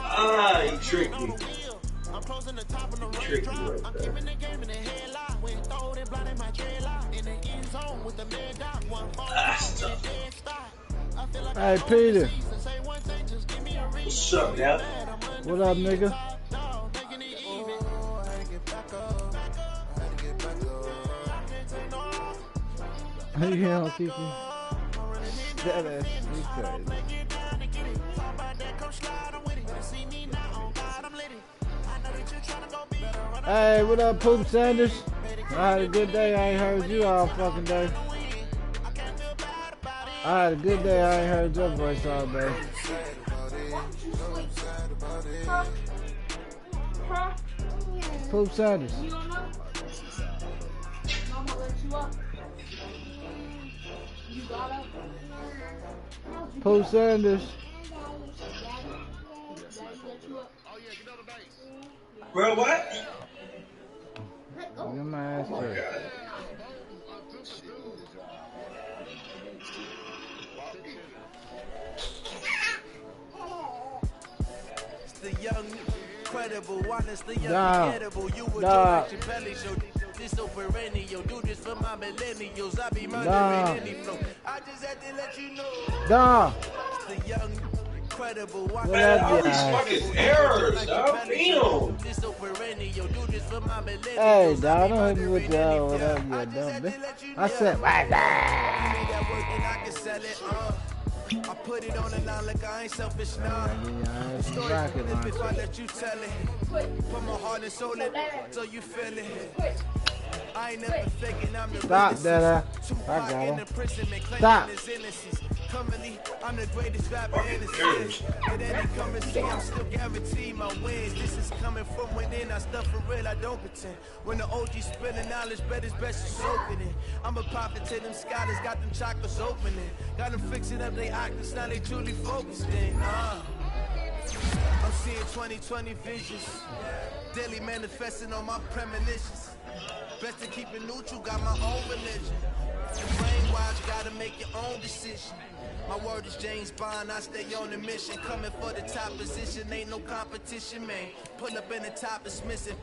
Ah, he tricked me. He tricked me right there. That's tough. Hey, Peter. What's up, Dad? What up, nigga? You don't keep me. That ass is crazy. Hey, what up, Poop Sanders? I had a good day. I ain't heard you all fucking day. I had a good day. I ain't heard your voice all day. Poop Sanders. Poop Sanders. Bro, what? Get my ass checked. The young, credible, honestly unforgettable. You would like your belly show. This so perennial. Do this for my millennials. I be murdering any flow. I just had to let you know. The young, credible, man, all these fucking errors, dog. Damn. This so perennial. Do this for my millennials. Hey, dog, don't hit me with that or whatever, you dumb bitch. I said, right I put it on the line like I ain't selfish now. Story from this bitch, I let you tell it. Put my heart and soul in it, so you feel it. I ain't never faking, I'm the stop that. I got him. Stop. Currently, I'm the greatest rapper in the city. With any currency, I'm still guaranteed my wins. This is coming from within. I stuff for real, I don't pretend. When the OG spilling knowledge, bet it's best you soaking it. I'm a prophet to them scholars, got them chakras opening. Got them fixing up they octaves, now they truly focused in. I'm seeing 2020 visions. Daily manifesting on my premonitions. Best to keep it neutral, got my own religion. Brainwise, you gotta make your own decision. My word is James Bond, I stay on the mission. Coming for the top position, ain't no competition, man. Pull up in the top, it's missing.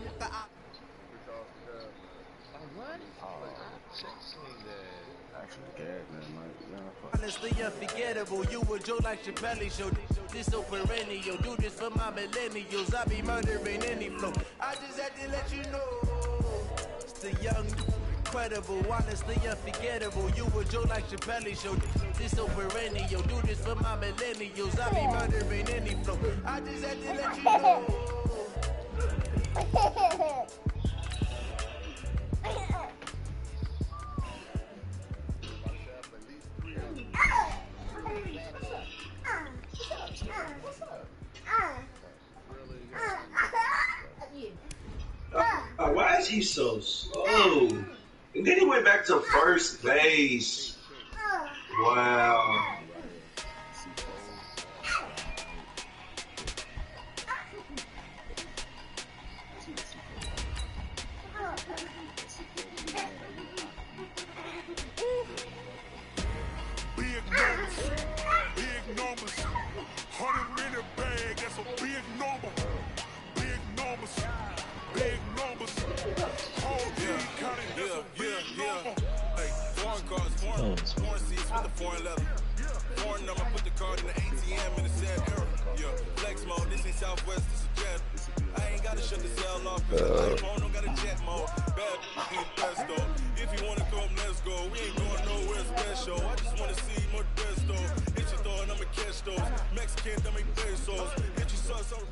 Honestly unforgettable, you would joke like your belly show. This so perennial, do this for my millennials. I be murdering any flow. I just had to let you know. It's the young, credible, honestly unforgettable. You would joke like your belly show. This so perennial, do this for my millennials. I be murdering any flow. I just had to let you know. Why is he so slow? And then he went back to first base. Wow. Big numbers, 100-minute bag, that's a big number. Big numbers, big numbers. Whole team counting, that's a big number. Hey, foreign cars, foreign seats with the foreign leather. Foreign number, put the card in the ATM in the sad era. Yeah, flex mode, this ain't Southwest, this is jet. I ain't gotta shut the cell off, cause the iPhone don't got a jet mode. Bad, need best though. If you wanna come, let's go. We ain't going nowhere special. I just wanna see more best though. Hit your throw and I'ma catch those. Mexican, don't make pesos. Hit your sauce on the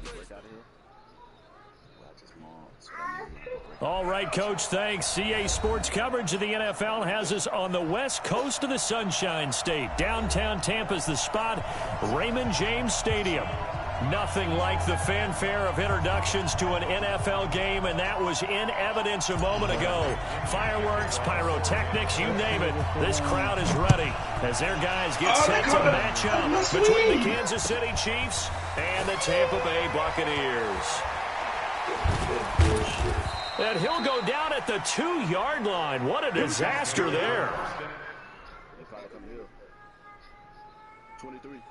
All right, Coach, thanks. CA Sports coverage of the NFL has us on the west coast of the Sunshine State. Downtown Tampa's the spot, Raymond James Stadium. Nothing like the fanfare of introductions to an NFL game, and that was in evidence a moment ago. Fireworks, pyrotechnics, you name it. This crowd is ready as their guys get set to match up between the Kansas City Chiefs and the Tampa Bay Buccaneers. And he'll go down at the 2-yard line. What a disaster there. 23.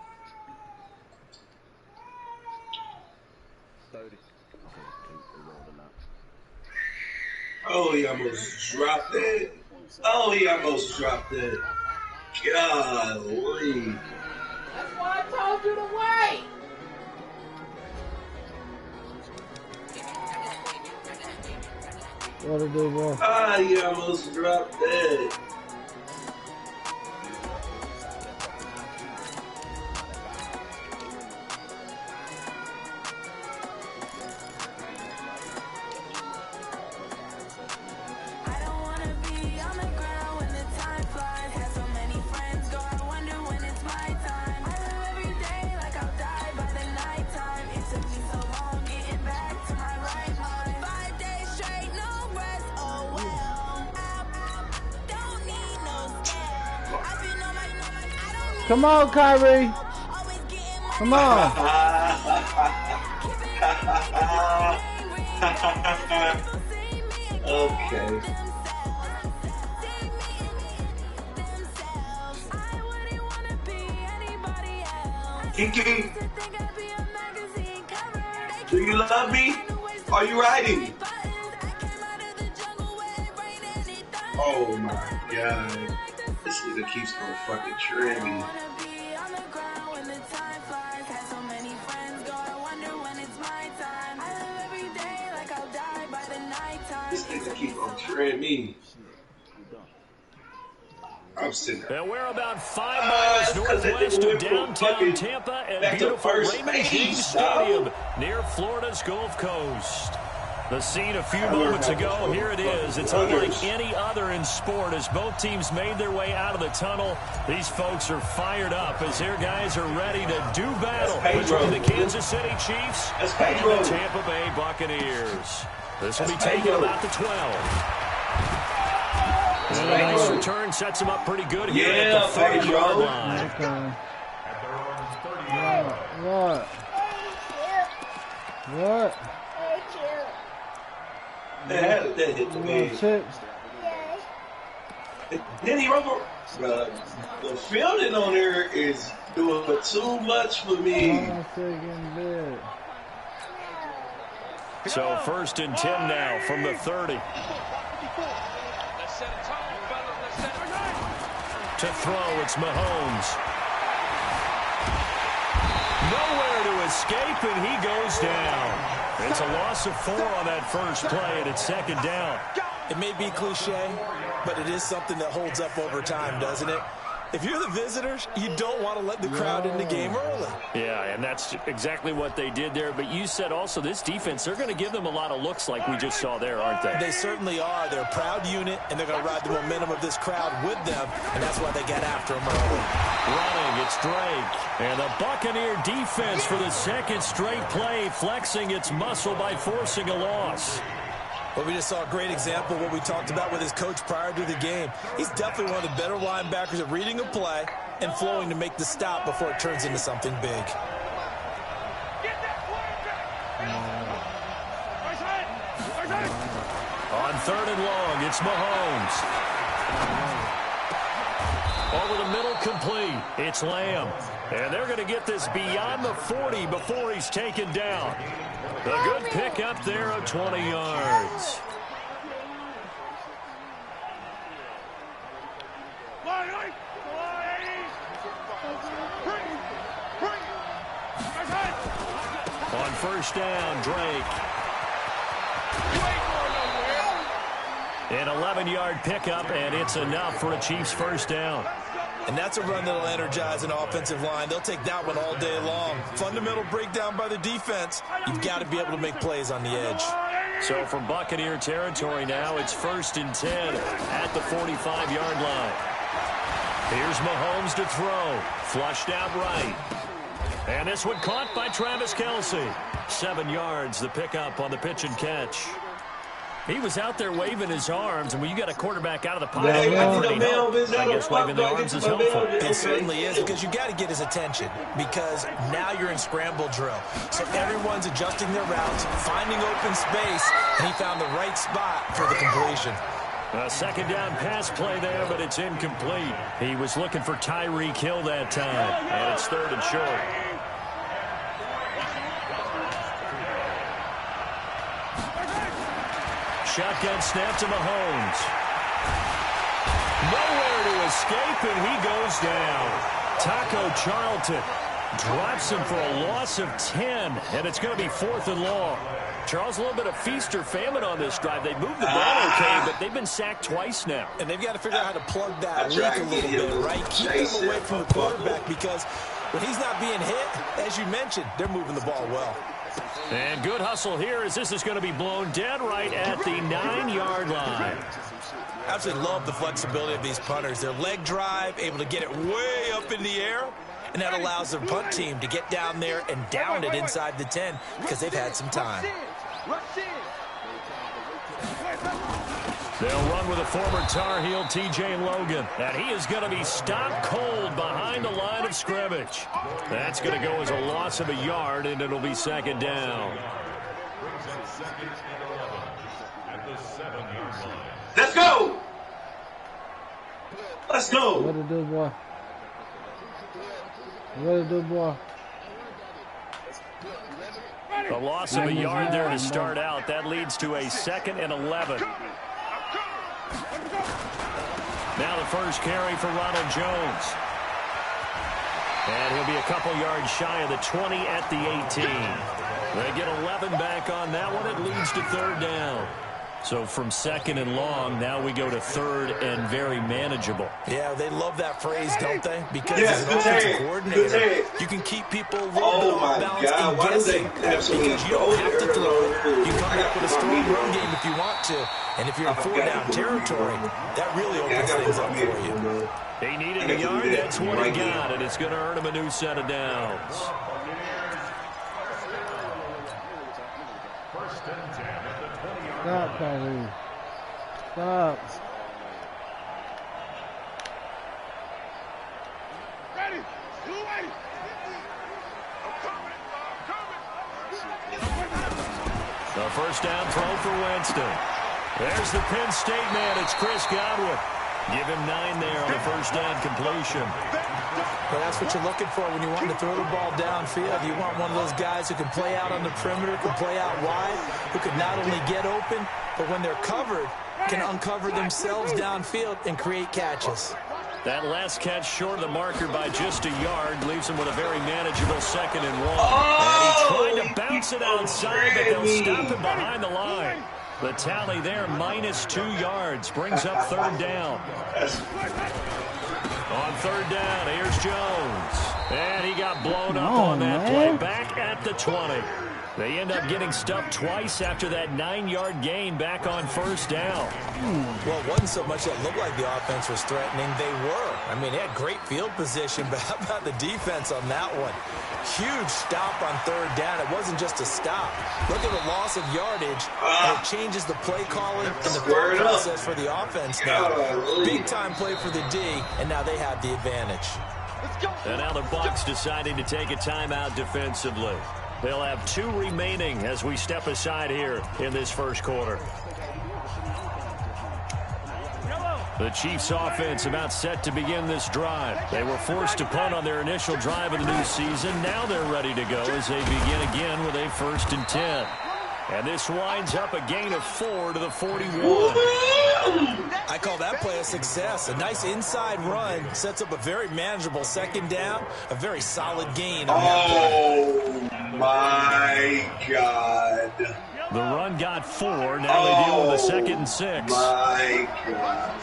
Oh, he almost dropped that. Oh, he almost dropped that. Golly. That's why I told you to wait. What to do, boy? Ah, he almost dropped that. Come on, Kyrie. Come on. Okay. Kiki, do you love me? Are you riding? Oh my God. This nigga keeps on fucking trimming. This nigga keep on trimming. I'm sitting there. And we're about 5 miles northwest of downtown Tampa at beautiful Raymond James Stadium near Florida's Gulf Coast. The scene a few moments ago, here it is. It's unlike any other in sport as both teams made their way out of the tunnel. These folks are fired up as their guys are ready to do battle between the Kansas City Chiefs and the Tampa Bay Buccaneers. This will be taken about the 12. And a nice return sets him up pretty good here at the 30-yard line. What? That hit the man. Then he wrote the fielding on there is doing too much for me. So 1st and 10 now from the 30. To throw, it's Mahomes. Nowhere to escape, and he goes down. It's a loss of 4 on that first play, and it's 2nd down. It may be cliche, but it is something that holds up over time, doesn't it? If you're the visitors, you don't want to let the crowd in the game early. Yeah, and that's exactly what they did there. But you said also this defense, they're going to give them a lot of looks like we just saw there, aren't they? They certainly are. They're a proud unit, and they're going to ride the momentum of this crowd with them, and that's why they get after them early. Running, it's Drake. And the Buccaneer defense for the 2nd straight play, flexing its muscle by forcing a loss. Well, we just saw a great example of what we talked about with his coach prior to the game. He's definitely one of the better linebackers at reading a play and flowing to make the stop before it turns into something big. On 3rd and long, it's Mahomes. Over the middle, complete. It's Lamb. And they're going to get this beyond the 40 before he's taken down. A good pick up there of 20 yards. On 1st down, Drake. An 11-yard pickup, and it's enough for a Chiefs 1st down. And that's a run that'll energize an offensive line. They'll take that one all day long. Fundamental breakdown by the defense. You've got to be able to make plays on the edge. So from Buccaneer territory now, it's 1st and 10 at the 45-yard line. Here's Mahomes to throw. Flushed out right. And this one caught by Travis Kelce. 7 yards, the pickup on the pitch and catch. He was out there waving his arms, and when you got a quarterback out of the pocket, I guess waving the arms is helpful. It certainly is, because you got to get his attention, because now you're in scramble drill. So everyone's adjusting their routes, finding open space, and he found the right spot for the completion. A 2nd down pass play there, but it's incomplete. He was looking for Tyreek Hill that time, and it's 3rd and short. shotgun snap to Mahomes. Nowhere to escape, and he goes down. Taco Charlton drops him for a loss of 10, and it's going to be 4th and long. Charles, a little bit of feast or famine on this drive. They moved the ball okay, but they've been sacked twice now. And they've got to figure out how to plug that leak a little bit, right? Keep him away from the quarterback because when he's not being hit, as you mentioned, they're moving the ball well. And good hustle here as this is going to be blown dead right at the 9-yard line. Absolutely love the flexibility of these punters. Their leg drive, able to get it way up in the air, and that allows their punt team to get down there and down it inside the 10 because they've had some time. They'll run with a former Tar Heel, T.J. Logan. And he is going to be stopped cold behind the line of scrimmage. That's going to go as a loss of a yard, and it'll be 2nd down. Let's go! Let's go! What it do, boy? What it do, boy? A loss of a yard there to start out. That leads to a 2nd and 11. Now the first carry for Ronald Jones. And he'll be a couple yards shy of the 20 at the 18. They get 11 back on that one. It leads to 3rd down. So from 2nd and long, now we go to 3rd and very manageable. Yeah, they love that phrase, don't they? Because as an offensive coordinator, you can keep people a little bit off balance and guessing because you don't have to throw it. You come back with a strong run game if you want to. And if you're in 4-down territory, that really opens things up for you. He needed a yard. That's what he got, and it's going to earn him a new set of downs. Stop, Kyrie. Stop. Ready? You wait. I'm coming. The first down throw for Winston. There's the Penn State man. It's Chris Godwin. Give him 9 there on the first down completion. Well, that's what you're looking for when you want to throw the ball downfield. You want one of those guys who can play out on the perimeter, can play out wide, who can not only get open, but when they're covered, can uncover themselves downfield and create catches. That last catch short of the marker by just a yard leaves him with a very manageable 2nd and 1. Oh, and he tried to bounce it outside, but they'll stop him behind the line. The tally there, -2 yards, brings up 3rd down. On 3rd down, here's Jones. And he got blown up on that play back at the 20. They end up getting stuffed twice after that 9-yard gain back on 1st down. Well, it wasn't so much that looked like the offense was threatening. They were. I mean, they had great field position, but how about the defense on that one? Huge stop on 3rd down. It wasn't just a stop. Look at the loss of yardage, and it changes the play calling and the thought process for the offense now. Big-time play for the D, and now they have the advantage. And now the Bucs deciding to take a timeout defensively. They'll have 2 remaining as we step aside here in this first quarter. The Chiefs offense about set to begin this drive. They were forced to punt on their initial drive of the new season. Now they're ready to go as they begin again with a 1st and 10. And this winds up a gain of 4 to the 41. I call that play a success. A nice inside run sets up a very manageable 2nd down, a very solid gain on that play. Oh, my God. The run got 4. Now they deal with a 2nd and 6. My God.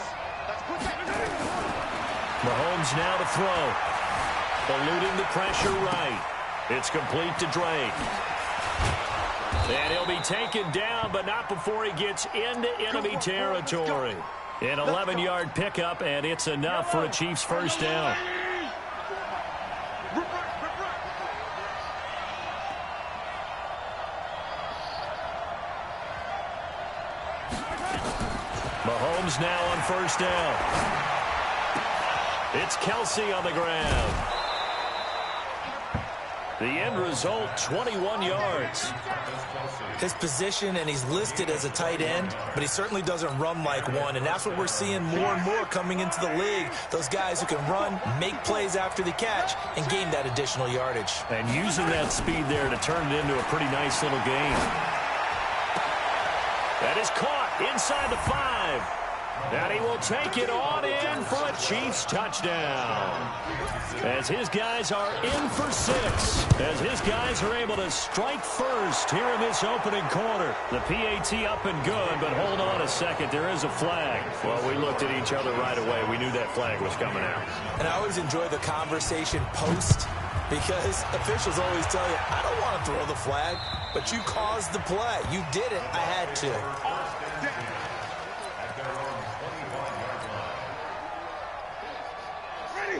Mahomes now to throw. Eluding the pressure right. It's complete to Drake. And he'll be taken down, but not before he gets into enemy territory. An 11-yard pickup, and it's enough for a Chiefs 1st down. Mahomes now on 1st down. It's Kelsey on the ground. The end result, 21 yards. His position, and he's listed as a tight end, but he certainly doesn't run like one, and that's what we're seeing more and more coming into the league. Those guys who can run, make plays after the catch, and gain that additional yardage. And using that speed there to turn it into a pretty nice little game. That is caught. Inside the 5. And he will take it on in for a Chiefs touchdown. As his guys are in for 6. As his guys are able to strike first here in this opening quarter. The PAT up and good, but hold on a second. There is a flag. Well, we looked at each other right away. We knew that flag was coming out. And I always enjoy the conversation post, because officials always tell you, I don't want to throw the flag, but you caused the play. You did it. I had to.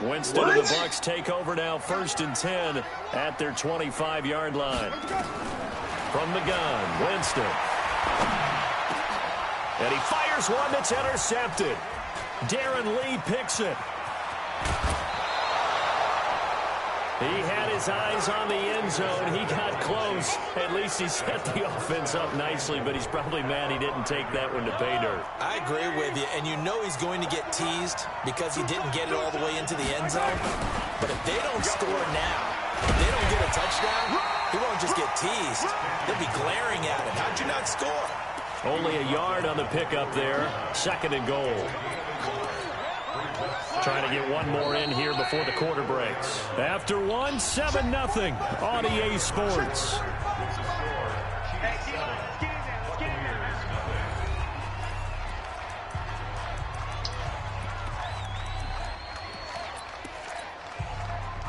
Winston and the Bucs take over now, 1st and 10 at their 25-yard line. From the gun, Winston. And he fires one that's intercepted. Darren Lee picks it. He had his eyes on the end zone. He got close. At least he set the offense up nicely, but he's probably mad he didn't take that one to pay dirt. I agree with you, and you know he's going to get teased because he didn't get it all the way into the end zone. But if they don't score now, if they don't get a touchdown, he won't just get teased. They'll be glaring at him. How'd you not score? Only a yard on the pickup there. 2nd and goal. Trying to get one more in here before the quarter breaks. After one, 7-0 on EA Sports.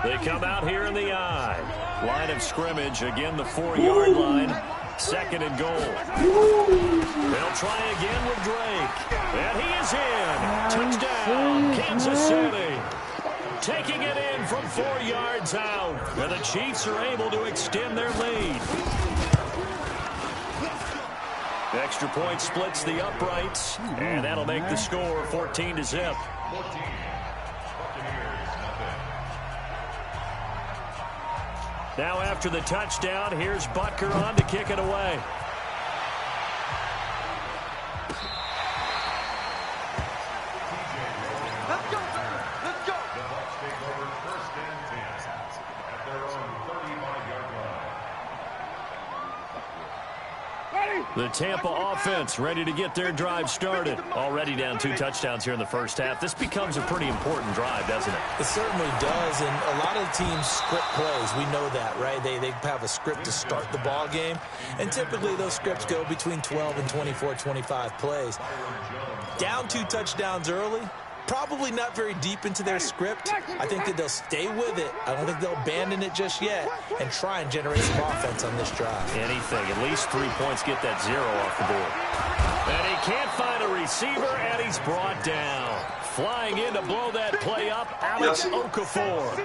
They come out here in the I. Line of scrimmage, again the 4-yard line. 2nd and goal. They'll try again with Drake. And he is in. Touchdown, Kansas City. Taking it in from 4 yards out. And the Chiefs are able to extend their lead. The extra point splits the uprights. And that'll make the score 14-0. Now after the touchdown, here's Butker on to kick it away. Let's go. Let's go. The Bucs take over 1st and 10 at their own 35-yard line. The Tampa offense ready to get their drive started. Already down 2 touchdowns here in the first half. This becomes a pretty important drive, doesn't it? It certainly does, and a lot of teams script plays. We know that, right? They have a script to start the ball game, and typically those scripts go between 12 and 24, 25 plays. Down 2 touchdowns early, probably not very deep into their script. I think that they'll stay with it. I don't think they'll abandon it just yet and try and generate some offense on this drive. Anything. At least 3 points, get that 0 off the board. And he can't find a receiver, and he's brought down. Flying in to blow that play up, Alex Okafor.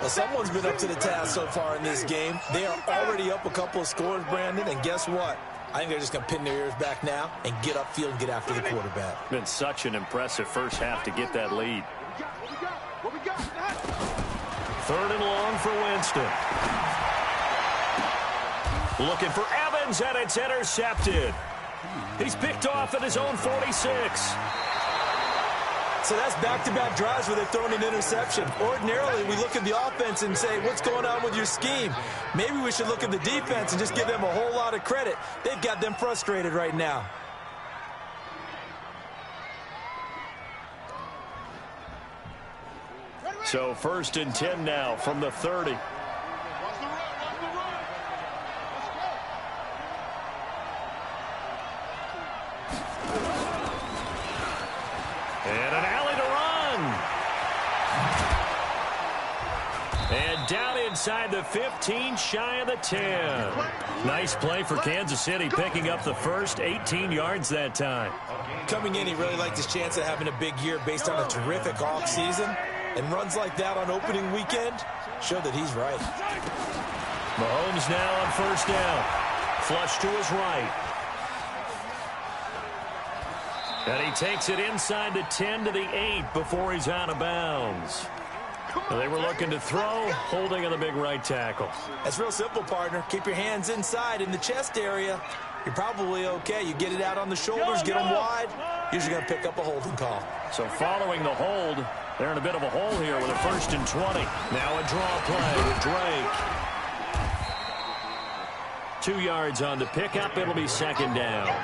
Well, someone's been up to the task so far in this game. They are already up a couple of scores, Brandon, and guess what? I think they're just going to pin their ears back now and get upfield and get after the quarterback. Been such an impressive first half to get that lead. 3rd and long for Winston. Looking for Evans, and it's intercepted. He's picked off at his own 46. So that's back-to-back drives where they've thrown an interception. Ordinarily, we look at the offense and say, what's going on with your scheme? Maybe we should look at the defense and just give them a whole lot of credit. They've got them frustrated right now. So 1st and 10 now from the 30. And an alley to run. And down inside the 15, shy of the 10. Nice play for Kansas City, picking up the first, 18 yards that time. Coming in, he really liked his chance of having a big year based on a terrific offseason. And runs like that on opening weekend show that he's right. Mahomes now on 1st down. Flush to his right. And he takes it inside the 10 to the 8 before he's out of bounds. They were looking to throw, holding on the big right tackle. That's real simple, partner. Keep your hands inside in the chest area. You're probably okay. You get it out on the shoulders, get them wide. Usually going to pick up a holding call. So following the hold, they're in a bit of a hole here with a 1st and 20. Now a draw play with Drake. 2 yards on the pickup. It'll be 2nd down.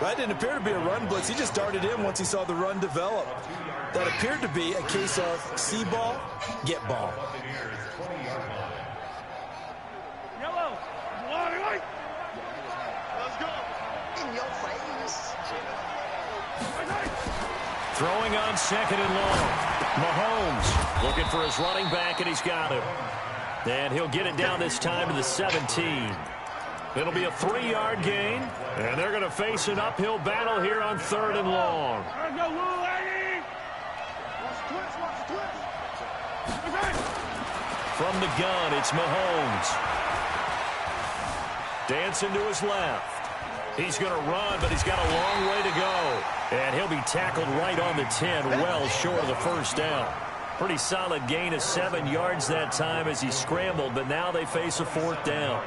That didn't appear to be a run blitz. He just darted in once he saw the run develop. That appeared to be a case of see ball, get ball. Yellow. Let's go. In your face. Throwing on 2nd and long. Mahomes looking for his running back, and he's got him. And he'll get it down this time to the 17. It'll be a 3-yard gain, and they're going to face an uphill battle here on 3rd and long. From the gun, it's Mahomes. Dancing to his left. He's going to run, but he's got a long way to go. And he'll be tackled right on the 10, well short of the first down. Pretty solid gain of 7 yards that time as he scrambled, but now they face a 4th down.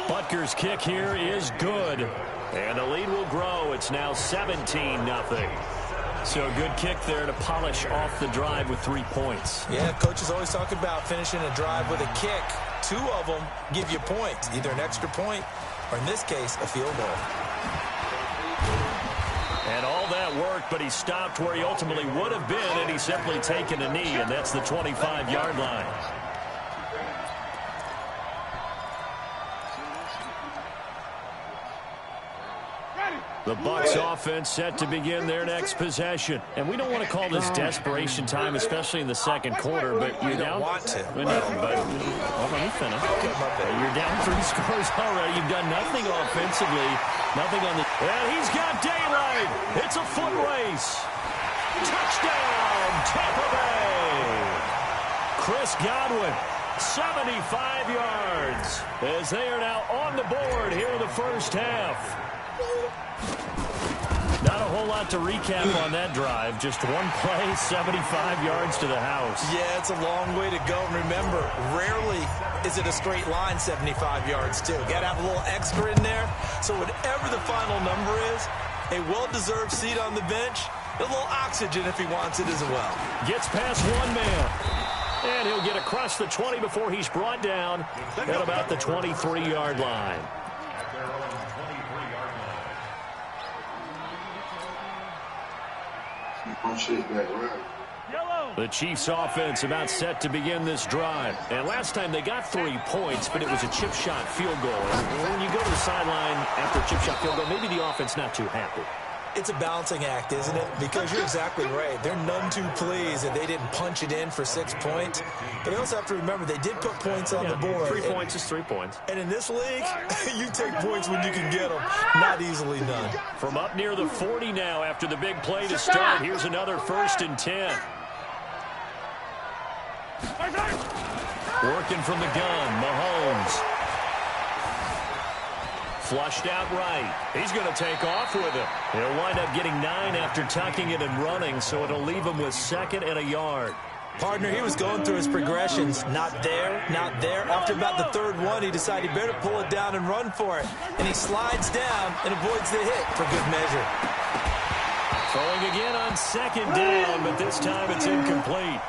Butker's kick here is good. And the lead will grow. It's now 17-0. So a good kick there to polish off the drive with 3 points. Yeah, coaches always talk about finishing a drive with a kick. 2 of them give you points, either an extra point or, in this case, a field goal. And all that worked, but he stopped where he ultimately would have been, and he's simply taken a knee, and that's the 25-yard line. The Bucs offense set to begin their next possession. And we don't want to call this desperation time, especially in the second quarter, but you're down. Want to. But well, let me finish. You're down 3 scores already. You've done nothing offensively. Nothing on the... And he's got daylight. It's a foot race. Touchdown, Tampa Bay. Chris Godwin, 75 yards, as they are now on the board here in the first half. Not a whole lot to recap on that drive. Just one play, 75 yards to the house. Yeah, it's a long way to go. Remember, rarely is it a straight line 75 yards, too. Got to have a little extra in there. So whatever the final number is, a well-deserved seat on the bench, a little oxygen if he wants it as well. Gets past one man. And he'll get across the 20 before he's brought down at about the 23-yard line. The Chiefs offense about set to begin this drive. And last time they got 3 points, but it was a chip shot field goal. And when you go to the sideline after a chip shot field goal, maybe the offense not too happy. It's a balancing act, isn't it? Because you're exactly right. They're none too pleased that they didn't punch it in for 6 points. But they also have to remember they did put points on the board. 3 points is 3 points. And in this league, you take points when you can get them. Not easily done. From up near the 40 now after the big play to start. Here's another 1st and 10. Working from the gun, Mahomes. Flushed out right. He's going to take off with it. He'll wind up getting 9 after tucking it and running, so it'll leave him with 2nd and a yard. Partner, he was going through his progressions. Not there, not there. After about the 3rd one, he decided he better pull it down and run for it. And he slides down and avoids the hit for good measure. Throwing again on 2nd down, but this time it's incomplete.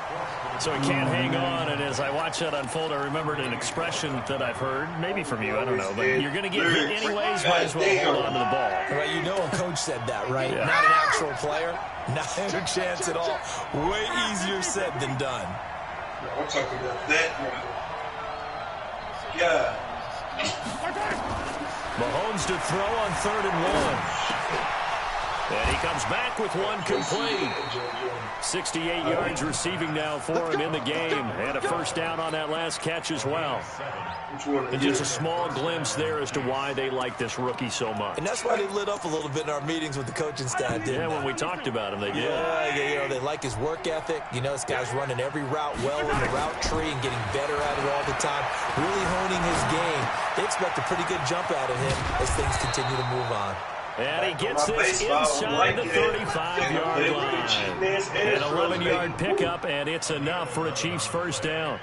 So he can't hang on, and as I watch that unfold, I remembered an expression that I've heard, maybe from you, I don't know, but you're going to get hit anyways, might as well hold on to the ball. Right, you know a coach said that, right? Yeah. Not an actual player, not a chance at all. Way easier said than done. I'm talking about that. Yeah. Mahomes to throw on 3rd and 1. And he comes back with one complete. 68 yards receiving now for him in the game. And a 1st down on that last catch as well. And just a small glimpse there as to why they like this rookie so much. And that's why they lit up a little bit in our meetings with the coaching staff, didn't they? Yeah, when we talked about him, they did. Yeah, you know, they like his work ethic. You know, this guy's running every route well in the route tree and getting better at it all the time. Really honing his game. They expect a pretty good jump out of him as things continue to move on. And he gets this inside the 35-yard line. An 11-yard pickup, and it's enough for a Chiefs 1st down.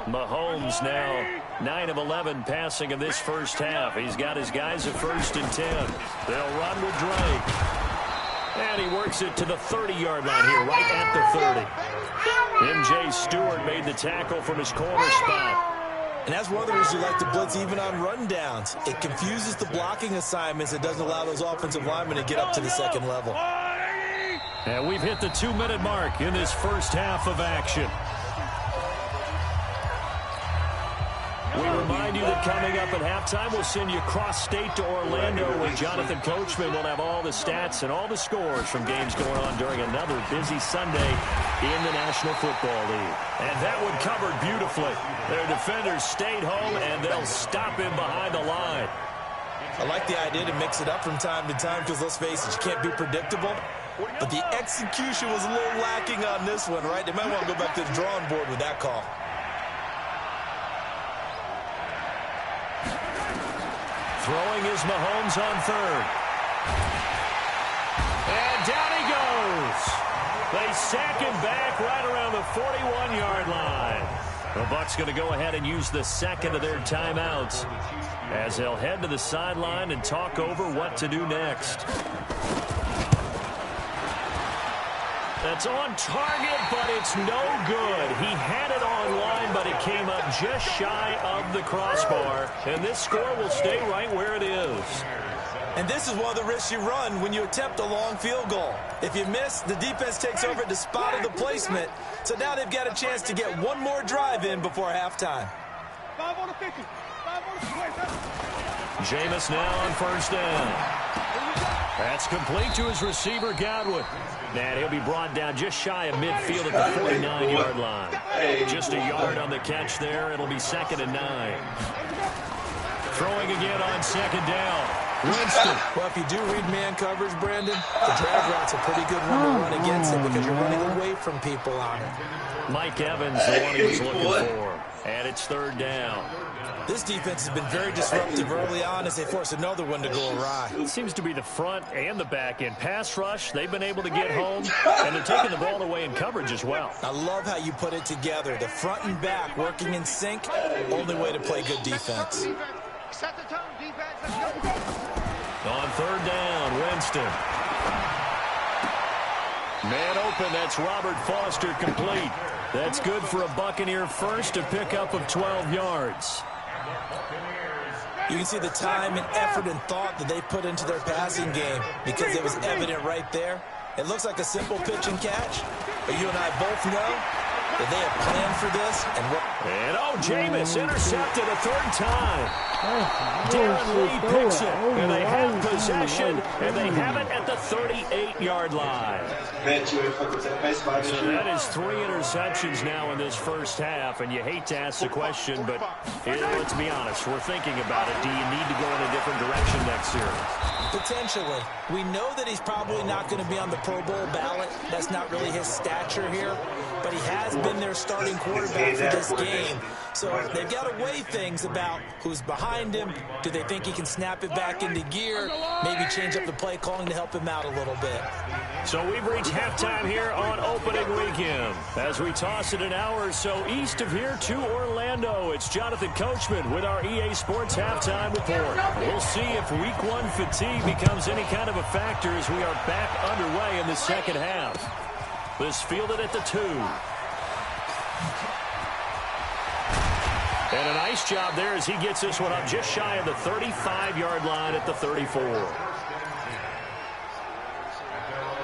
Mahomes now 9 of 11 passing in this first half. He's got his guys at 1st and 10. They'll run with Drake. And he works it to the 30-yard line here, right at the 30. MJ Stewart made the tackle from his corner spot. And that's one of the reasons you like to blitz even on rundowns. It confuses the blocking assignments. It doesn't allow those offensive linemen to get up to the second level. And we've hit the 2-minute mark in this first half of action. We remind you that coming up at halftime, we'll send you cross-state to Orlando, where Jonathan Coachman will have all the stats and all the scores from games going on during another busy Sunday in the National Football League. And that one covered beautifully. Their defenders stayed home, and they'll stop him behind the line. I like the idea to mix it up from time to time because, let's face it, you can't be predictable. But the execution was a little lacking on this one, right? They might want to go back to the drawing board with that call. Throwing is Mahomes on third. And down he goes. They sack him back right around the 41-yard line. The Bucs going to go ahead and use the second of their timeouts as they'll head to the sideline and talk over what to do next. That's on target, but it's no good. He had it on line, but it came up just shy of the crossbar. And this score will stay right where it is. And this is one of the risks you run when you attempt a long field goal. If you miss, the defense takes over at the spot of the placement. So now they've got a chance to get one more drive in before halftime. Jameis now on first down. That's complete to his receiver, Godwin. And he'll be brought down just shy of midfield at the 49-yard line. Just a yard on the catch there. It'll be 2nd and 9. Throwing again on 2nd down. Winston. Well, if you do read man coverage, Brandon, the drag route's a pretty good one to run against it because you're running away from people on it. Mike Evans, the one he was looking for. And it's 3rd down. This defense has been very disruptive early on as they force another one to go awry. It seems to be the front and the back end. Pass rush, they've been able to get home, and they're taking the ball away in coverage as well. I love how you put it together. The front and back working in sync, only way to play good defense. On 3rd down, Winston. Man open, that's Robert Foster complete. That's good for a Buccaneer first, a pickup of 12 yards. You can see the time and effort and thought that they put into their passing game because it was evident right there. It looks like a simple pitch and catch, but you and I both know that they have planned for this. And Jameis intercepted a 3rd time. Darren Lee picks it, and they have possession, and they have it at the 38-yard line. So that is 3 interceptions now in this first half, and you hate to ask the question, but let's be honest, we're thinking about it. Do you need to go in a different direction next year? Potentially. We know that he's probably not going to be on the Pro Bowl ballot. That's not really his stature here, but he has been their starting quarterback for this game. So they've got to weigh things about who's behind him. Do they think he can snap it back into gear? Maybe change up the play calling to help him out a little bit. So we've reached halftime here on opening weekend. As we toss it an hour or so east of here to Orlando, it's Jonathan Coachman with our EA Sports Halftime Report. We'll see if Week 1 fatigue becomes any kind of a factor as we are back underway in the second half. This fielded at the 2. And a nice job there as he gets this one up just shy of the 35-yard line at the 34.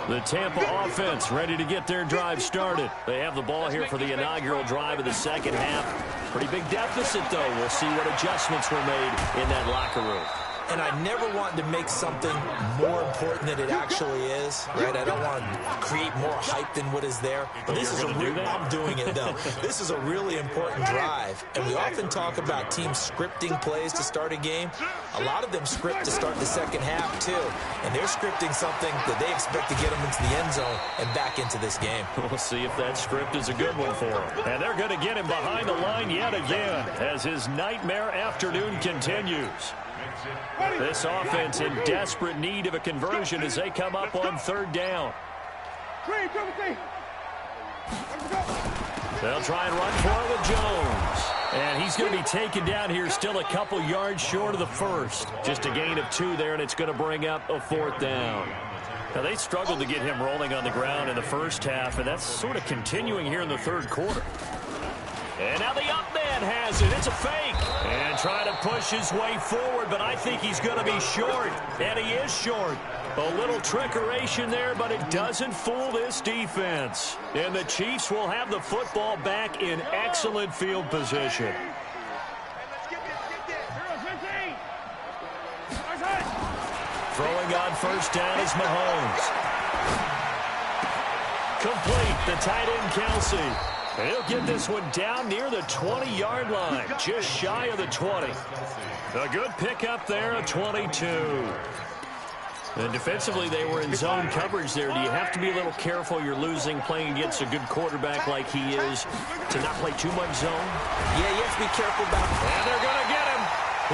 The Tampa offense ready to get their drive started. They have the ball here for the inaugural drive of the second half. Pretty big deficit, though. We'll see what adjustments were made in that locker room. And I never want to make something more important than it actually is, right? I don't want to create more hype than what is there. But this is I'm doing it, though. This is a really important drive. And we often talk about teams scripting plays to start a game. A lot of them script to start the second half, too. And they're scripting something that they expect to get them into the end zone and back into this game. We'll see if that script is a good one for him. And they're going to get him behind the line yet again as his nightmare afternoon continues. This offense in desperate need of a conversion as they come up on 3rd down. They'll try and run for it with Jones. And he's going to be taken down here, still a couple yards short of the first. Just a gain of 2 there, and it's going to bring up a 4th down. Now, they struggled to get him rolling on the ground in the first half, and that's sort of continuing here in the third quarter. And now the up man has it. It's a fake. And trying to push his way forward, but I think he's going to be short. And he is short. A little trickeration there, but it doesn't fool this defense. And the Chiefs will have the football back in excellent field position. Throwing on first down is Mahomes. Complete. The tight end, Kelsey. And he'll get this one down near the 20-yard line, just shy of the 20. A good pickup there, a 22. And defensively, they were in zone coverage there. Do you have to be a little careful? You're losing, playing against a good quarterback like he is, to not play too much zone? Yeah, you have to be careful about that. And they're going to get him.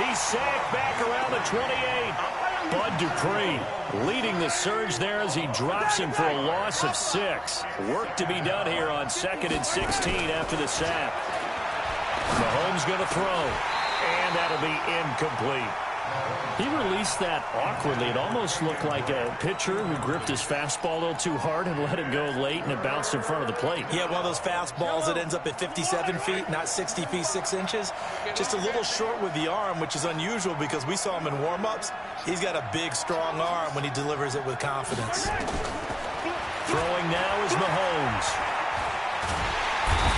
He's sacked back around the 28. Bud Dupree leading the surge there as he drops him for a loss of 6. Work to be done here on 2nd and 16 after the sack. Mahomes going to throw, and that'll be incomplete. He released that awkwardly. It almost looked like a pitcher who gripped his fastball a little too hard and let it go late, and it bounced in front of the plate. Yeah, one of those fastballs that ends up at 57 feet, not 60 feet, 6 inches. Just a little short with the arm, which is unusual because we saw him in warm-ups. He's got a big, strong arm when he delivers it with confidence. Throwing now is Mahomes.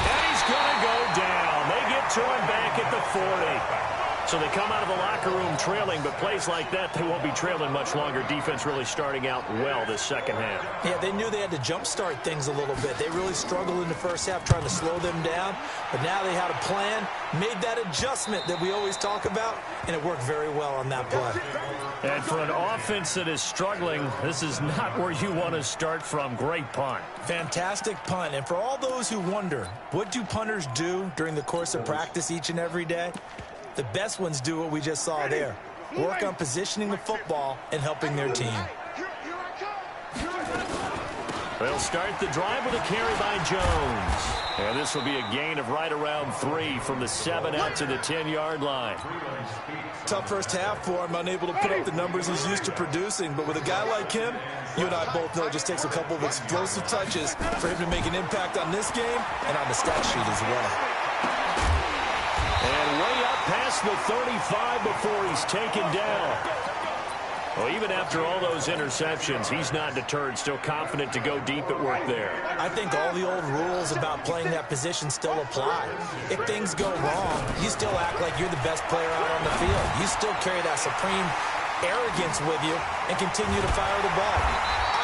And he's going to go down. They get to him back at the 40. So they come out of the locker room trailing, but plays like that, they won't be trailing much longer. Defense really starting out well this second half. Yeah, they knew they had to jumpstart things a little bit. They really struggled in the first half trying to slow them down, but now they had a plan, made that adjustment that we always talk about, and it worked very well on that play. And for an offense that is struggling, this is not where you want to start from. Great punt. Fantastic punt. And for all those who wonder, what do punters do during the course of practice each and every day? The best ones do what we just saw there. Work on positioning the football and helping their team. They'll start the drive with a carry by Jones. And this will be a gain of right around 3 from the 7 out to the 10-yard line. Tough first half for him, unable to put up the numbers he's used to producing. But with a guy like him, you and I both know it just takes a couple of explosive touches for him to make an impact on this game and on the stat sheet as well. And way up past the 35 before he's taken down. Well, even after all those interceptions, he's not deterred, still confident to go deep at work there. I think all the old rules about playing that position still apply. If things go wrong, you still act like you're the best player out on the field. You still carry that supreme arrogance with you and continue to fire the ball.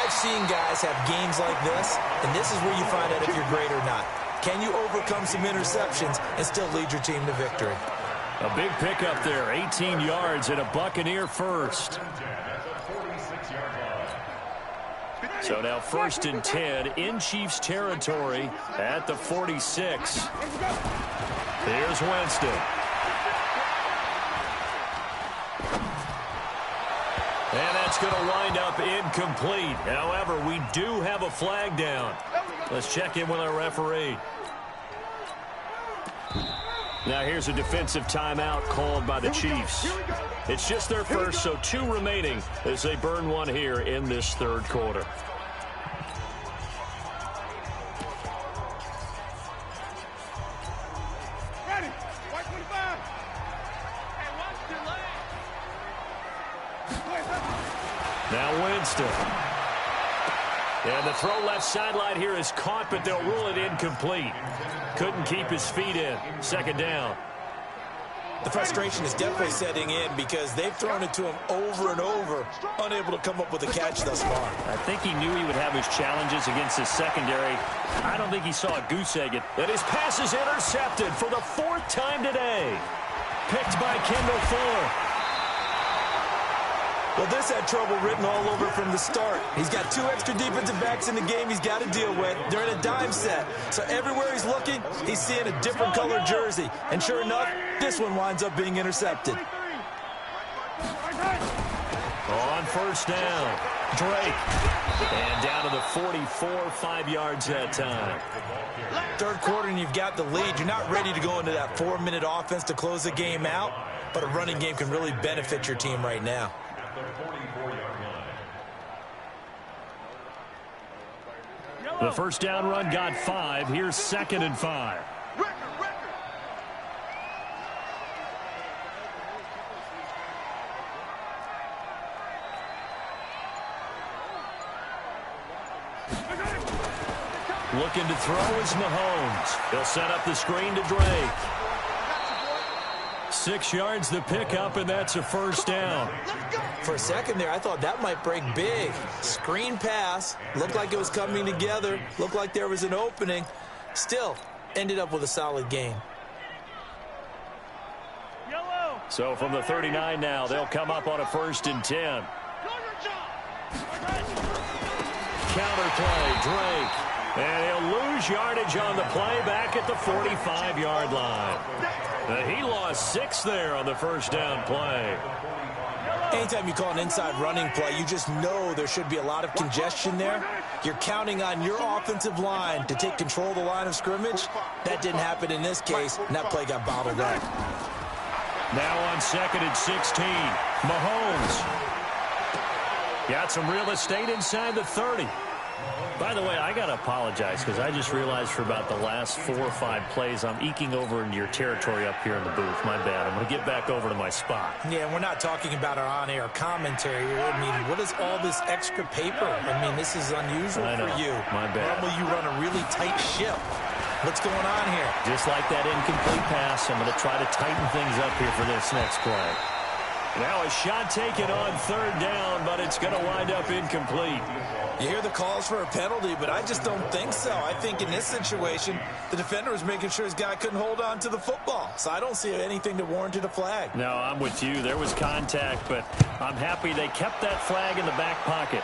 I've seen guys have games like this, and this is where you find out if you're great or not. Can you overcome some interceptions and still lead your team to victory? A big pickup there, 18 yards and a Buccaneer first. So now 1st and 10 in Chiefs territory at the 46. Here's Winston. And that's going to wind up incomplete. However, we do have a flag down. Let's check in with our referee. Now here's a defensive timeout called by the Chiefs. It's just their first, so 2 remaining as they burn one here in this third quarter. Ready. White 25. Now Winston. And the throw left sideline here is caught, but they'll rule it incomplete. Couldn't keep his feet in. 2nd down. The frustration is definitely setting in because they've thrown it to him over and over, unable to come up with a catch thus far. I think he knew he would have his challenges against his secondary. I don't think he saw a goose egg it. And his pass is intercepted for the 4th time today. Picked by Kendall Fuller. Well, this had trouble written all over from the start. He's got 2 extra defensive backs in the game he's got to deal with. They're in a dime set. So everywhere he's looking, he's seeing a different color jersey. And sure enough, this one winds up being intercepted. On 1st down. Drake. And down to the 44, 5 yards that time. Third quarter and you've got the lead. You're not ready to go into that 4-minute offense to close the game out, but a running game can really benefit your team right now. The first down run got 5. Here's 2nd and 5. Looking to throw is Mahomes. He'll set up the screen to Drake. 6 yards the pickup, and that's a first down. For a second there, I thought that might break big. Screen pass. Looked like it was coming together. Looked like there was an opening. Still, ended up with a solid gain. So from the 39 now, they'll come up on a 1st and 10. Counter play, Drake. And he'll lose yardage on the play back at the 45-yard line. He lost 6 there on the first down play. Anytime you call an inside running play, you just know there should be a lot of congestion there. You're counting on your offensive line to take control of the line of scrimmage. That didn't happen in this case, and that play got bottled up. Now on 2nd and 16, Mahomes. Got some real estate inside the 30. By the way, I got to apologize because I just realized for about the last 4 or 5 plays, I'm eking over into your territory up here in the booth. My bad. I'm going to get back over to my spot. Yeah, we're not talking about our on-air commentary. I mean, what is all this extra paper? I mean, this is unusual for you. My bad. Normally you run a really tight ship. What's going on here? Just like that incomplete pass, I'm going to try to tighten things up here for this next play. Now a shot taken on 3rd down, but it's going to wind up incomplete. You hear the calls for a penalty, but I just don't think so. I think in this situation, the defender was making sure his guy couldn't hold on to the football. So I don't see anything that warranted a flag. No, I'm with you. There was contact, but I'm happy they kept that flag in the back pocket.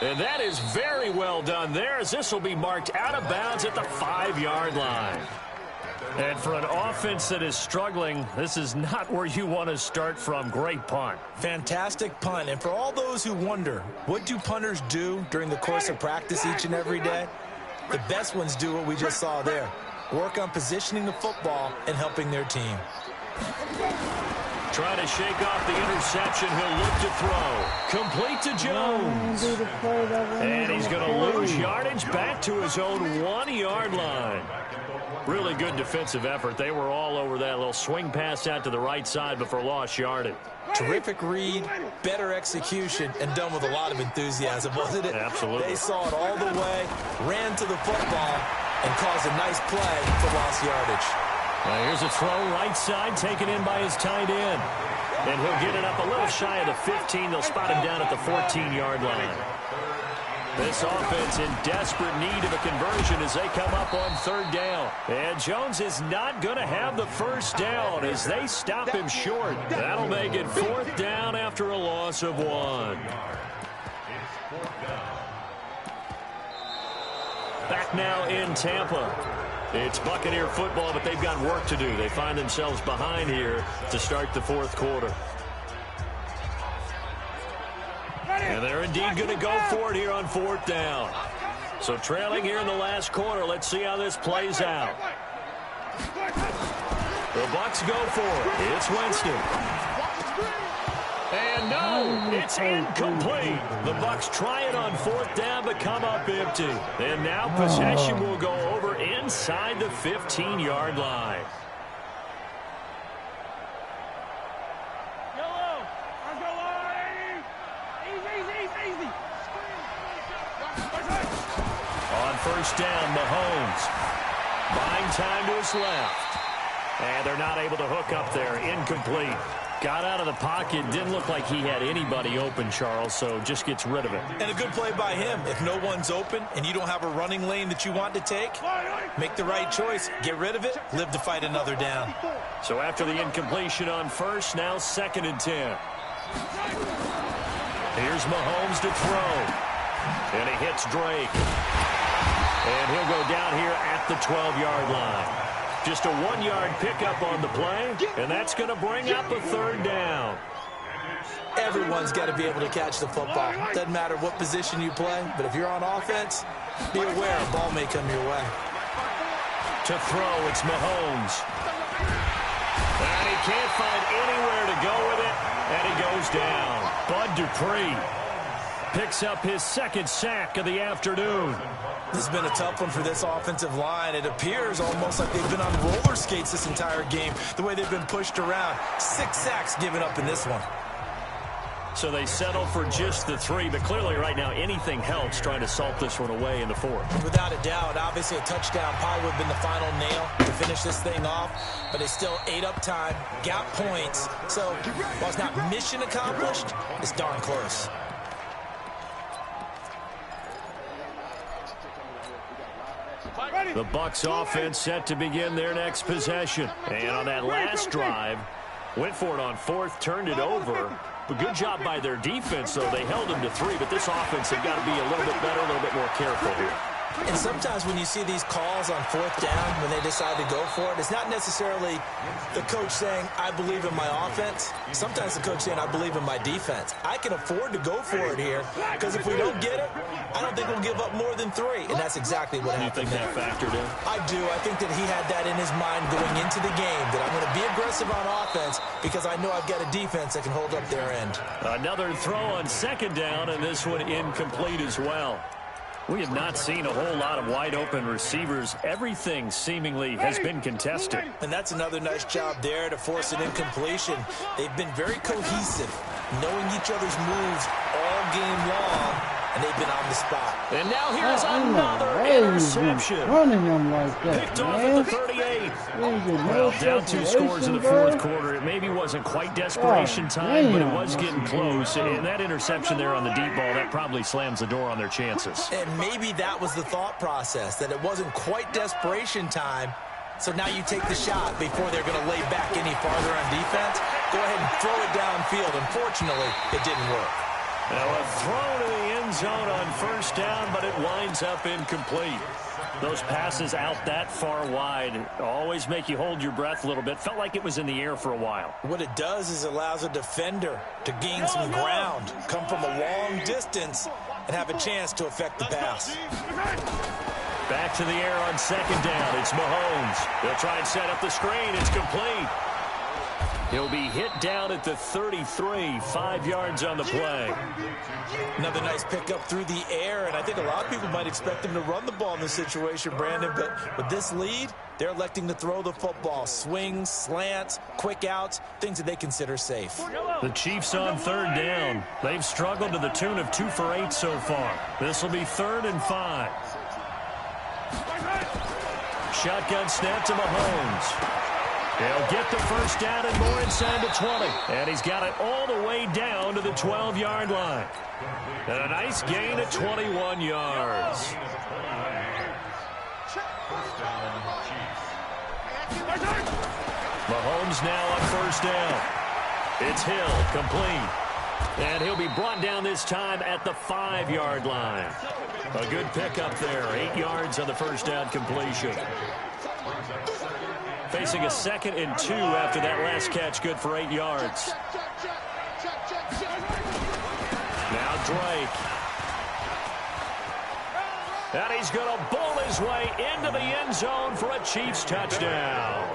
And that is very well done there, as this will be marked out of bounds at the 5-yard line. And for an offense that is struggling, this is not where you want to start from. Great punt. Fantastic punt. And for all those who wonder, what do punters do during the course of practice each and every day? The best ones do what we just saw there. Work on positioning the football and helping their team. Trying to shake off the interception. He'll look to throw. Complete to Jones. And he's going to lose yardage back to his own 1-yard line. Really good defensive effort. They were all over that little swing pass out to the right side before lost yardage. Terrific read, better execution, and done with a lot of enthusiasm, wasn't it? Absolutely. They saw it all the way, ran to the football, and caused a nice play for lost yardage. Well, here's a throw right side taken in by his tight end. And he'll get it up a little shy of the 15. They'll spot him down at the 14-yard line. This offense in desperate need of a conversion as they come up on 3rd down. And Jones is not going to have the first down as they stop him short. That'll make it 4th down after a loss of 1. Back now in Tampa. It's Buccaneer football, but they've got work to do. They find themselves behind here to start the 4th quarter. And they're indeed going to go for it here on 4th down. So trailing here in the last quarter. Let's see how this plays out. The Bucs go for it. It's Winston. And no, it's incomplete. The Bucs try it on 4th down, but come up empty. And now possession will go over inside the 15-yard line. On 1st down, Mahomes buying time to his left. And they're not able to hook up there. Incomplete. Got out of the pocket. Didn't look like he had anybody open, Charles, so just gets rid of it. And a good play by him. If no one's open and you don't have a running lane that you want to take, make the right choice. Get rid of it. Live to fight another down. So after the incompletion on 1st, now 2nd and 10. Here's Mahomes to throw. And he hits Drake. And he'll go down here at the 12-yard line. Just a 1-yard pickup on the play, and that's going to bring up a 3rd down. Everyone's got to be able to catch the football. Doesn't matter what position you play, but if you're on offense, be aware a ball may come your way. To throw, it's Mahomes. And he can't find anywhere to go with it, and he goes down. Bud Dupree picks up his second sack of the afternoon. This has been a tough one for this offensive line. It appears almost like they've been on roller skates this entire game, the way they've been pushed around. 6 sacks given up in this one. So they settle for just the 3, but clearly right now anything helps trying to salt this one away in the 4th. Without a doubt, obviously a touchdown probably would have been the final nail to finish this thing off, but they still ate up time, got points. So while it's not mission accomplished, it's darn close. The Bucs offense set to begin their next possession. And on that last drive, went for it on 4th, turned it over. But good job by their defense, though. They held them to 3, but this offense have got to be a little bit better, a little bit more careful here. And sometimes when you see these calls on 4th down, when they decide to go for it, it's not necessarily the coach saying, I believe in my offense. Sometimes the coach saying, I believe in my defense. I can afford to go for it here, because if we don't get it, I don't think we'll give up more than 3. And that's exactly what happened. You think that factored in? I do. I think that he had that in his mind going into the game, that I'm going to be aggressive on offense because I know I've got a defense that can hold up their end. Another throw on 2nd down, and this one incomplete as well. We have not seen a whole lot of wide-open receivers. Everything seemingly has been contested. And that's another nice job there to force an incompletion. They've been very cohesive, knowing each other's moves all game long, and they've been on the spot. And now here's another interception. Running them like that, picked off at the 38. Well, down 2 scores in the 4th quarter. It maybe wasn't quite desperation time, but it was getting close. And that interception there on the deep ball, that probably slams the door on their chances. And maybe that was the thought process, that it wasn't quite desperation time. So now you take the shot before they're going to lay back any farther on defense. Go ahead and throw it downfield. Unfortunately, it didn't work. Now a throw to the end zone on 1st down, but it winds up incomplete. Those passes out that far wide always make you hold your breath a little bit. Felt like it was in the air for a while. What it does is allows a defender to gain some ground, come from a long distance, and have a chance to affect the pass. Back to the air on 2nd down. It's Mahomes. They'll try and set up the screen. It's complete. He'll be hit down at the 33, 5 yards on the play. Another nice pickup through the air, and I think a lot of people might expect him to run the ball in this situation, Brandon, but with this lead, they're electing to throw the football. Swings, slants, quick outs, things that they consider safe. The Chiefs on 3rd down. They've struggled to the tune of 2 for 8 so far. This will be 3rd and 5. Shotgun snap to Mahomes. He'll get the 1st down and more inside the 20. And he's got it all the way down to the 12-yard line. And a nice gain of 21 yards. Mahomes now on 1st down. It's Hill, complete. And he'll be brought down this time at the 5-yard line. A good pickup there. 8 yards on the 1st down completion. Facing a 2nd and 2 after that last catch, good for 8 yards. Now Drake. And he's going to bowl his way into the end zone for a Chiefs touchdown.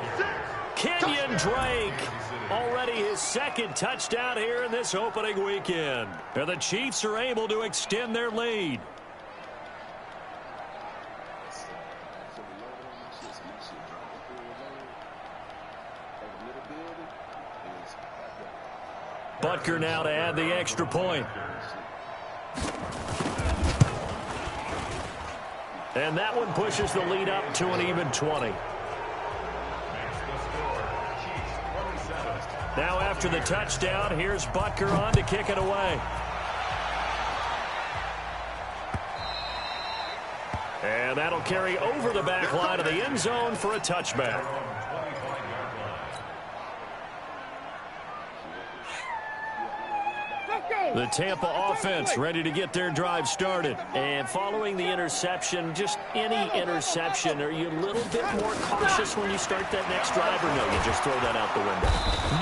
Kenyon Drake, already his 2nd touchdown here in this opening weekend. And the Chiefs are able to extend their lead. Butker now to add the extra point. And that one pushes the lead up to an even 20. Now after the touchdown, here's Butker on to kick it away. And that'll carry over the back line of the end zone for a touchback. The Tampa offense ready to get their drive started. And following the interception, just any interception, are you a little bit more cautious when you start that next drive, or no, you just throw that out the window?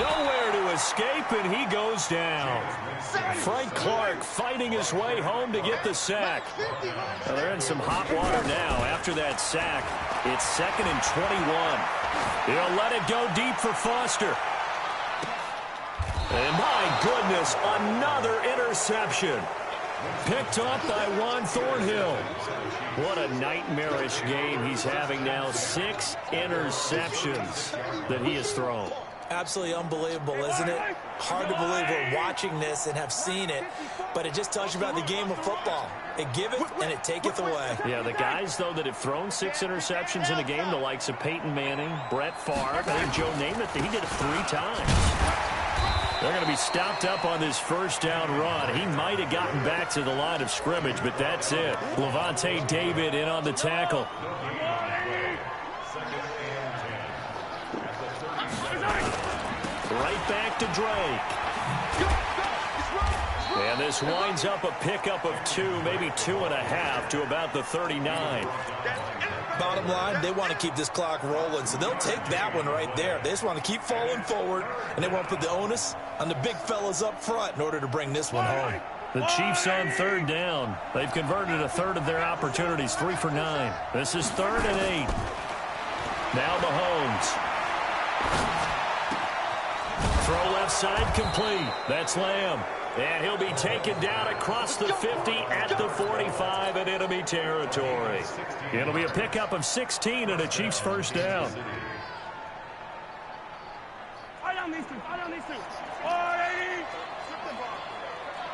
Nowhere to escape, and he goes down. Frank Clark fighting his way home to get the sack. Well, they're in some hot water now. After that sack, it's 2nd and 21. He'll let it go deep for Foster. And my goodness, another interception. Picked off by Juan Thornhill. What a nightmarish game he's having now. 6 interceptions that he has thrown. Absolutely unbelievable, isn't it? Hard to believe we're watching this and have seen it, but it just tells you about the game of football. It giveth and it taketh away. Yeah, the guys, though, that have thrown 6 interceptions in a game, the likes of Peyton Manning, Brett Favre, I think Joe Namath, he did it 3 times. They're going to be stopped up on this first down run. He might have gotten back to the line of scrimmage, but that's it. Levante David in on the tackle. Right back to Drake. And this winds up a pickup of 2, maybe 2.5 to about the 39. Bottom line, they want to keep this clock rolling, so they'll take that one right there. They just want to keep falling forward, and they want to put the onus on the big fellas up front in order to bring this one home. The Chiefs on 3rd down. They've converted 1/3 of their opportunities, 3 for 9. This is 3rd and 8. Now Mahomes. Throw left side complete. That's Lamb. And he'll be taken down across the 50 at the 45 in enemy territory. It'll be a pickup of 16 and a Chiefs first down. Eye on these two. Eye on these two.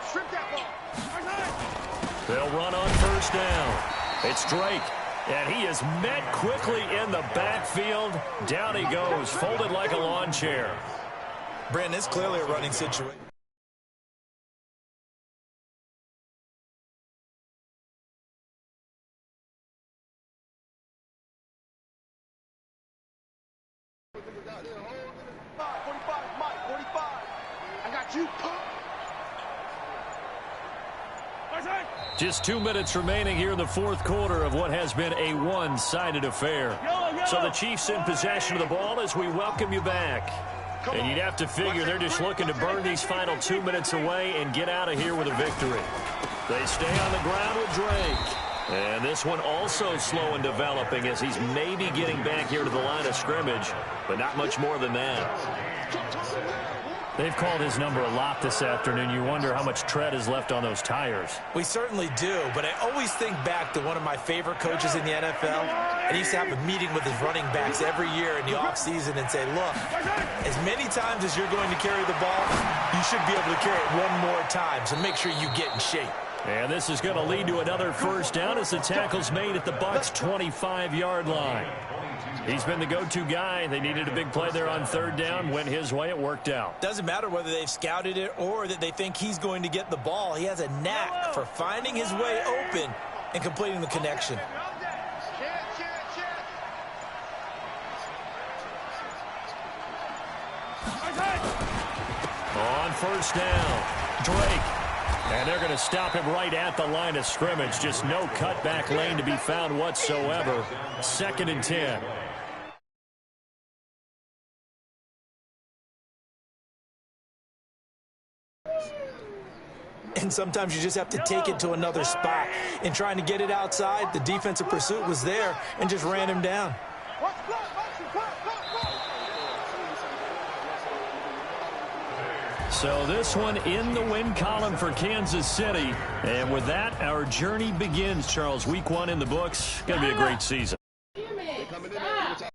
Strip that ball. They'll run on first down. It's Drake. And he is met quickly in the backfield. Down he goes, folded like a lawn chair. Brandon, it's clearly a running situation. Just 2 minutes remaining here in the 4th quarter of what has been a one-sided affair. So the Chiefs in possession of the ball as we welcome you back. And you'd have to figure they're just looking to burn these final 2 minutes away and get out of here with a victory. They stay on the ground with Drake. And this one also slow in developing as he's maybe getting back here to the line of scrimmage, but not much more than that. They've called his number a lot this afternoon. You wonder how much tread is left on those tires. We certainly do, but I always think back to one of my favorite coaches in the NFL, and he used to have a meeting with his running backs every year in the offseason and say, look, as many times as you're going to carry the ball, you should be able to carry it one more time, so make sure you get in shape. And this is going to lead to another first down as the tackle's made at the Bucs' 25-yard line. He's been the go-to guy. They needed a big play there on 3rd down. Went his way. It worked out. Doesn't matter whether they've scouted it or that they think he's going to get the ball. He has a knack for finding his way open and completing the connection. On first down, Drake. And they're going to stop him right at the line of scrimmage. Just no cutback lane to be found whatsoever. 2nd and 10. And sometimes you just have to take it to another spot. In trying to get it outside, the defensive pursuit was there and just ran him down. So this one in the win column for Kansas City. And with that, our journey begins, Charles. Week 1 in the books. Going to be a great season.